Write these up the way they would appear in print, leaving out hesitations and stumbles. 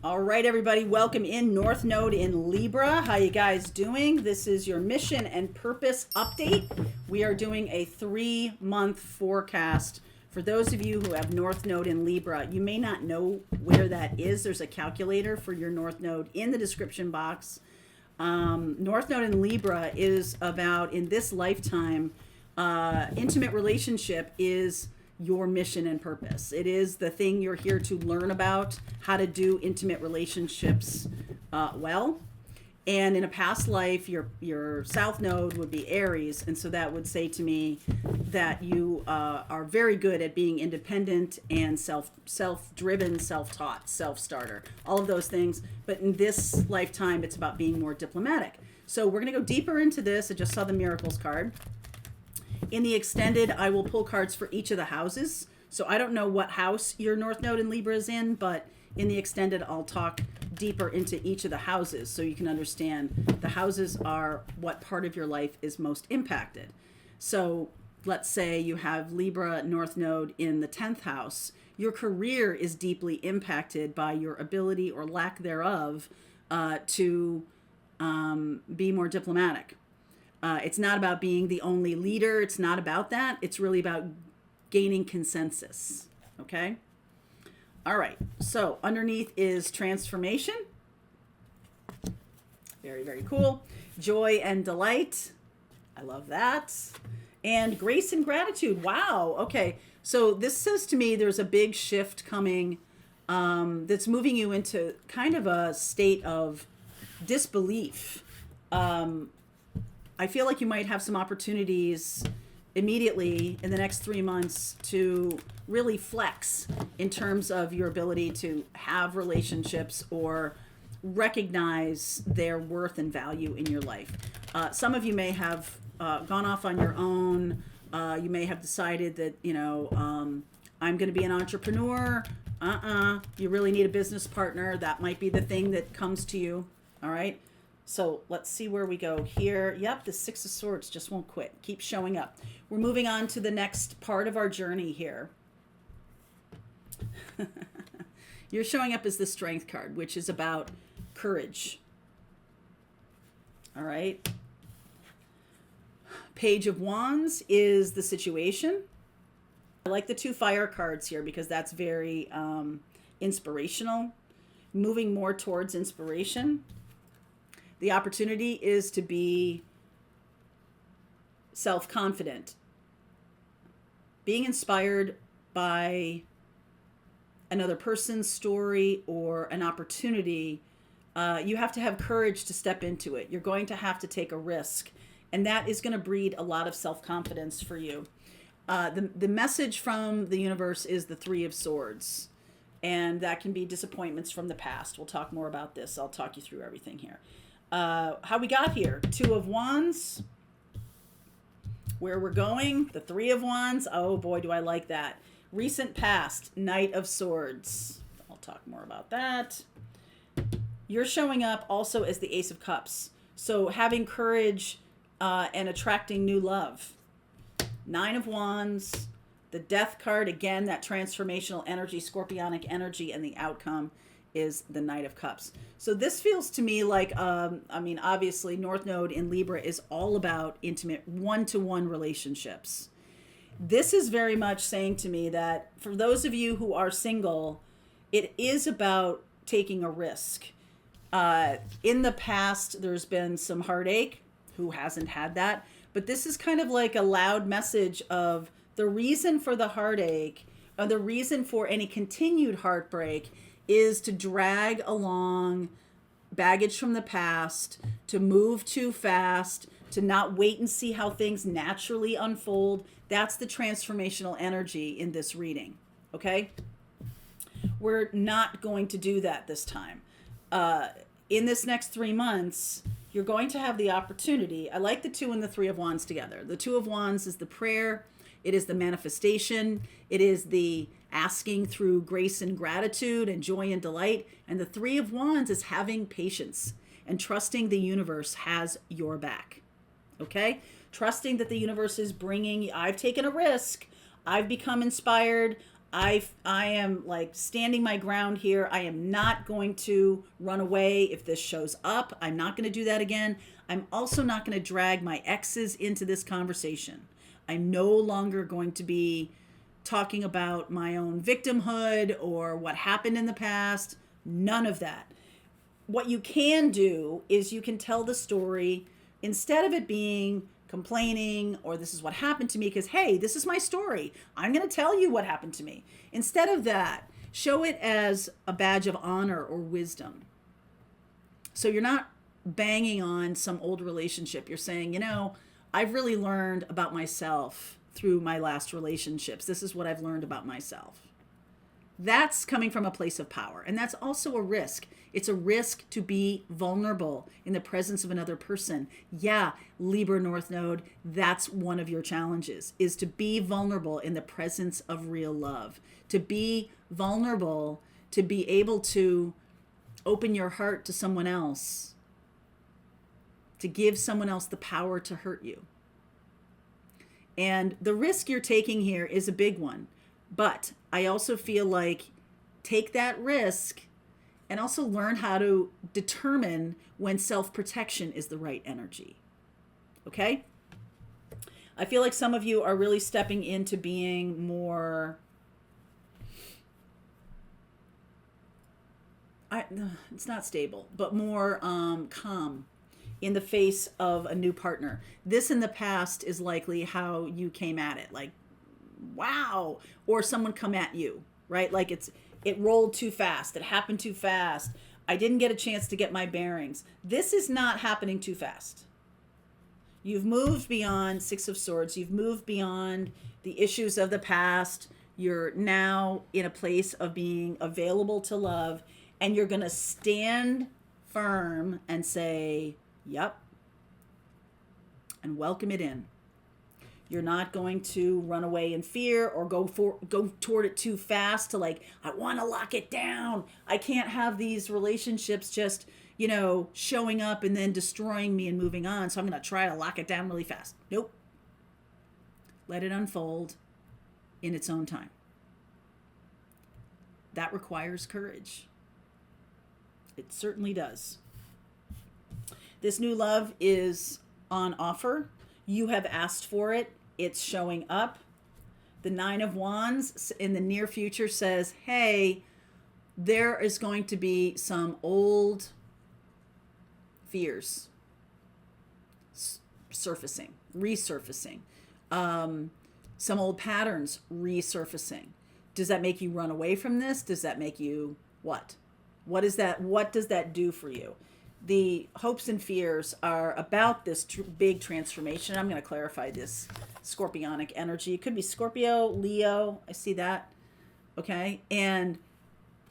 All right, everybody, welcome in North Node in Libra. How you guys doing? This is your mission and purpose update. We are doing a 3-month forecast. For those of you who have North Node in Libra, you may not know where that is. There's a calculator for your North Node in the description box. North Node in Libra is about, in this lifetime, intimate relationship is your mission and purpose. It is the thing you're here to learn about, how to do intimate relationships well. And in a past life, your South Node would be Aries, and so that would say to me that you are very good at being independent and self-driven, self-taught, self-starter, all of those things. But in this lifetime, it's about being more diplomatic. So we're going to go deeper into this. I just saw the Miracles card. In the extended, I will pull cards for each of the houses. So I don't know what house your North Node in Libra is in, but in the extended, I'll talk deeper into each of the houses so you can understand the houses are what part of your life is most impacted. So let's say you have Libra North Node in the 10th house. Your career is deeply impacted by your ability or lack thereof to be more diplomatic. It's not about being the only leader. It's not about that. It's really about gaining consensus. Okay? All right. So underneath is transformation. Very, very cool. Joy and delight. I love that. And grace and gratitude. Wow. Okay. So this says to me there's a big shift coming that's moving you into kind of a state of disbelief. I feel like you might have some opportunities immediately in the next 3 months to really flex in terms of your ability to have relationships or recognize their worth and value in your life. Some of you may have gone off on your own. You may have decided that, I'm going to be an entrepreneur. You really need a business partner. That might be the thing that comes to you. All right. So let's see where we go here. Yep, the Six of Swords just won't quit. Keep showing up. We're moving on to the next part of our journey here. You're showing up as the Strength card, which is about courage. All right. Page of Wands is the situation. I like the 2 fire cards here because that's very inspirational. Moving more towards inspiration. The opportunity is to be self-confident. Being inspired by another person's story or an opportunity, you have to have courage to step into it. You're going to have to take a risk, and that is going to breed a lot of self-confidence for you. The message from the universe is the 3 of Swords, and that can be disappointments from the past. We'll talk more about this. I'll talk you through everything here. How we got here. 2 of Wands. Where we're going. The 3 of Wands. Oh boy, do I like that. Recent past. Knight of Swords. I'll talk more about that. You're showing up also as the Ace of Cups. So having courage and attracting new love. 9 of Wands. The Death card. Again, that transformational energy, scorpionic energy, and the outcome is the Knight of Cups. So this feels to me like, obviously North Node in Libra is all about intimate one-to-one relationships. This is very much saying to me that for those of you who are single, it is about taking a risk. In the past, there's been some heartache. Who hasn't had that? But this is kind of like a loud message of the reason for the heartache, or the reason for any continued heartbreak is to drag along baggage from the past, to move too fast, to not wait and see how things naturally unfold. That's the transformational energy in this reading, okay? We're not going to do that this time. In this next 3 months, you're going to have the opportunity. I like the 2 and the 3 of Wands together. The 2 of Wands is the prayer. It is the manifestation. It is the asking through grace and gratitude and joy and delight. And the 3 of Wands is having patience and trusting the universe has your back. Okay? Trusting that the universe is bringing, I've taken a risk. I've become inspired. I am like standing my ground here. I am not going to run away if this shows up. I'm not going to do that again. I'm also not going to drag my exes into this conversation. I'm no longer going to be talking about my own victimhood or what happened in the past. None of that. What you can do is you can tell the story instead of it being complaining or this is what happened to me, because hey, this is my story. I'm going to tell you what happened to me. Instead of that, show it as a badge of honor or wisdom. So you're not banging on some old relationship. You're saying, you know, I've really learned about myself through my last relationships. This is what I've learned about myself. That's coming from a place of power. And that's also a risk. It's a risk to be vulnerable in the presence of another person. Yeah, Libra North Node, that's one of your challenges, is to be vulnerable in the presence of real love. To be vulnerable, to be able to open your heart to someone else, to give someone else the power to hurt you. And the risk you're taking here is a big one. But I also feel like take that risk and also learn how to determine when self-protection is the right energy. Okay? I feel like some of you are really stepping into being more, it's not stable, but more calm in the face of a new partner. This in the past is likely how you came at it. Like, wow, or someone come at you, right? Like it rolled too fast. It happened too fast. I didn't get a chance to get my bearings. This is not happening too fast. You've moved beyond Six of Swords. You've moved beyond the issues of the past. You're now in a place of being available to love, and you're going to stand firm and say, yep, and welcome it in. You're not going to run away in fear or go toward it too fast to like, I want to lock it down. I can't have these relationships just, you know, showing up and then destroying me and moving on. So I'm going to try to lock it down really fast. Nope. Let it unfold in its own time. That requires courage. It certainly does. This new love is on offer. You have asked for it. It's showing up. The Nine of Wands in the near future says, hey, there is going to be some old fears resurfacing. Some old patterns resurfacing. Does that make you run away from this? Does that make you what? What is that? What does that do for you? The hopes and fears are about this big transformation. I'm going to clarify this scorpionic energy. It could be Scorpio, Leo. I see that. Okay. And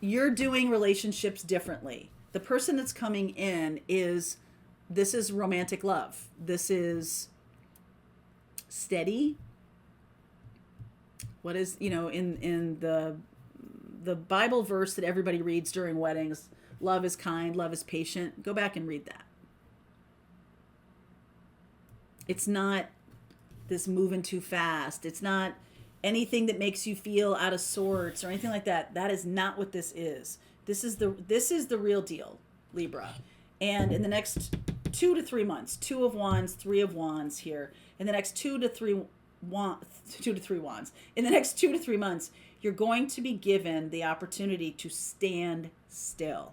you're doing relationships differently. The person that's coming in this is romantic love. This is steady. What is, in the Bible verse that everybody reads during weddings, love is kind, love is patient. Go back and read that. It's not this moving too fast. It's not anything that makes you feel out of sorts or anything like that. That is not what this is. This is the real deal, Libra. And in the next 2 to 3 months, 2 of Wands, 3 of Wands here. In the next 2 to 3 wands. In the next 2 to 3 months, you're going to be given the opportunity to stand still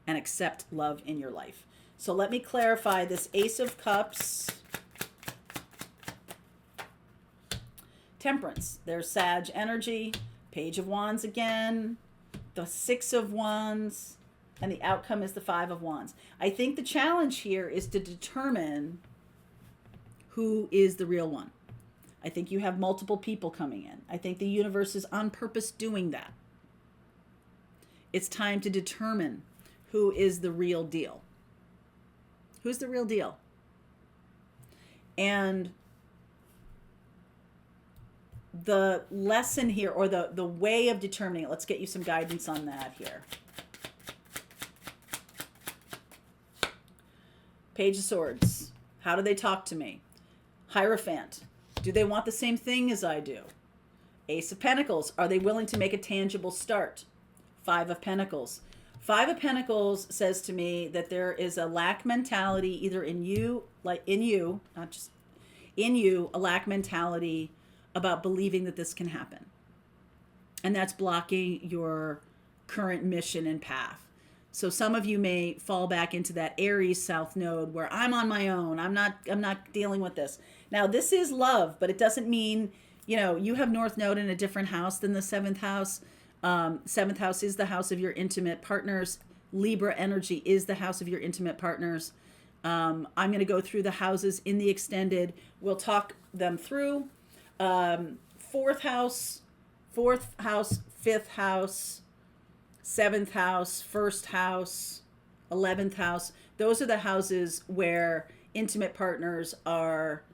and accept love in your life. So let me clarify this Ace of Cups. Temperance. There's Sag energy. Page of Wands again. The 6 of Wands. And the outcome is the 5 of Wands. I think the challenge here is to determine who is the real one. I think you have multiple people coming in. I think the universe is on purpose doing that. It's time to determine who is the real deal. Who's the real deal? And the lesson here, or the way of determining it, let's get you some guidance on that here. Page of Swords. How do they talk to me? Hierophant. Do they want the same thing as I do? Ace of Pentacles. Are they willing to make a tangible start? Five of Pentacles. Five of Pentacles says to me that there is a lack mentality either in you, like in you, not just in you, a lack mentality about believing that this can happen. And that's blocking your current mission and path. So some of you may fall back into that Aries South Node where I'm on my own. I'm not dealing with this. Now this is love, but it doesn't mean, you know, you have North Node in a different house than the seventh house. Seventh house is the house of your intimate partners. Libra energy is the house of your intimate partners. I'm going to go through the houses in the extended. We'll talk them through. Fourth house, fifth house, seventh house, first house, 11th house. Those are the houses where intimate partners are,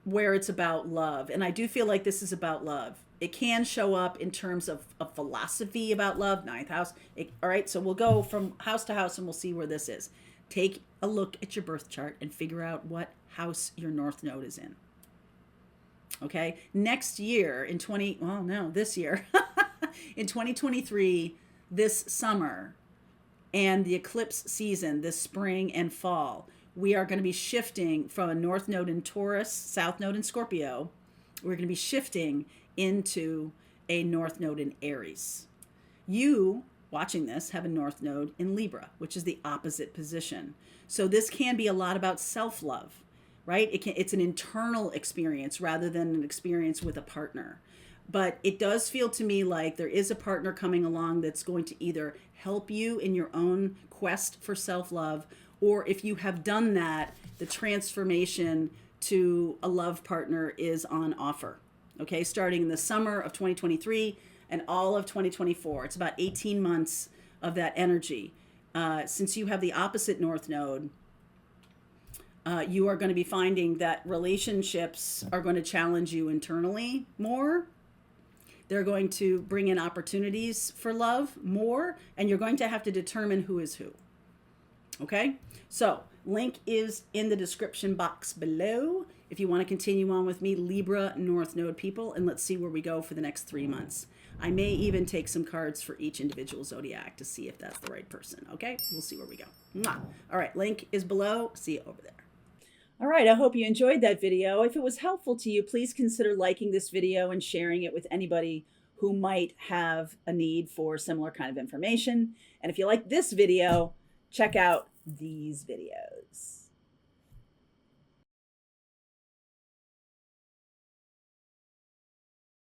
where it's about love. And I do feel like this is about love. It can show up in terms of a philosophy about love, ninth house. All right, so we'll go from house to house and we'll see where this is. Take a look at your birth chart and figure out what house your North Node is in. Okay, next year in this year, in 2023, this summer and the eclipse season, this spring and fall, we are going to be shifting from a North Node in Taurus, South Node in Scorpio. We're going to be shifting into a North Node in Aries. You, watching this, have a North Node in Libra, which is the opposite position. So this can be a lot about self-love, right? It's an internal experience rather than an experience with a partner. But it does feel to me like there is a partner coming along that's going to either help you in your own quest for self-love, or if you have done that, the transformation to a love partner is on offer. Okay, starting in the summer of 2023 and all of 2024. It's about 18 months of that energy. Since you have the opposite North Node, you are going to be finding that relationships are going to challenge you internally more. They're going to bring in opportunities for love more, and you're going to have to determine who is who. Okay, so link is in the description box below if you want to continue on with me, Libra North Node people, and let's see where we go for the next 3 months. I may even take some cards for each individual zodiac to see if that's the right person. Okay, we'll see where we go. Mwah. All right, link is below. See you over there. All right, I hope you enjoyed that video. If it was helpful to you, please consider liking this video and sharing it with anybody who might have a need for similar kind of information. And if you like this video, check out these videos.